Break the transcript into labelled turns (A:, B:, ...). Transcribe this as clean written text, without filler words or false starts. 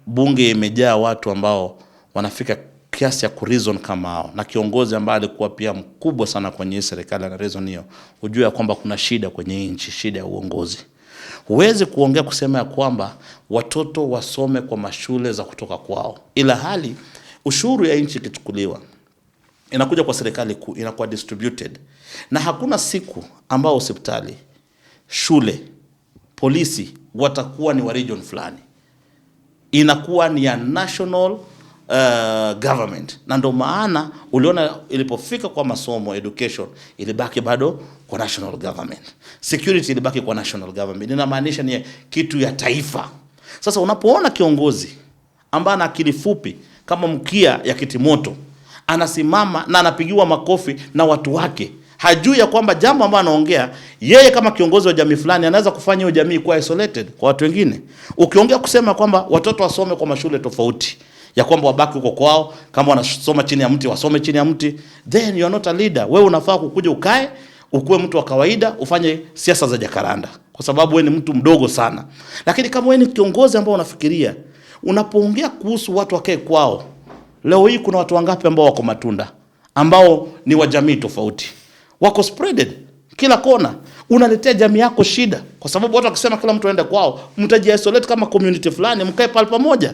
A: bunge imejaa watu ambao wanafika kiasi ya kureason kama hao, na kiongozi ambaye alikuwa pia mkubwa sana kwenye serikali na reason hiyo, ujue kwamba kuna shida kwenye nchi, shida ya uongozi. Huwezi kuongea kusema ya kwamba watoto wasome kwa mashule za kutoka kwao, ila hali ushuru ya nchi ikichukuliwa inakuja kwa serikali kuu, inakuwa distributed, na hakuna siku ambao hospitali, shule, polisi watakuwa ni wa region fulani, inakuwa ni ya national government. Na ndo maana uliona ilipofika kwa masomo, education ilibaki bado kwa national government, security ilibaki kwa national government. Inamaanisha ni kitu ya taifa. Sasa unapoona kiongozi ambaye ana akili fupi kama mkia ya kitimoto anasimama na anapigiwa makofi na watu wake, hajui ya kwamba jambo ambalo anaongea yeye kama kiongozi wa jamii fulani anaweza kufanya hiyo jamii kuwa isolated kwa watu wengine. Ukiongea kusema kwamba watoto wasome kwa mashule tofauti, ya kwamba wabaki huko kwao, kama wanasoma chini ya mti wasome chini ya mti, then you are not a leader. Wewe unafaa kukuja ukae, ukuwe mtu wa kawaida, ufanye siasa za jakaranda, kwa sababu wewe ni mtu mdogo sana. Lakini kama wewe ni kiongozi ambao unafikiria, unapoongea kuhusu watu wakae kwao, leo hii kuna watu wangapi ambao wako Matunda ambao ni wa jamii tofauti, wako spreaded kila kona, unaletea jamii yako shida, kwa sababu watu wakisema kila mtu aende kwao, mtaji isolate kama community fulani, mkae pale pamoja.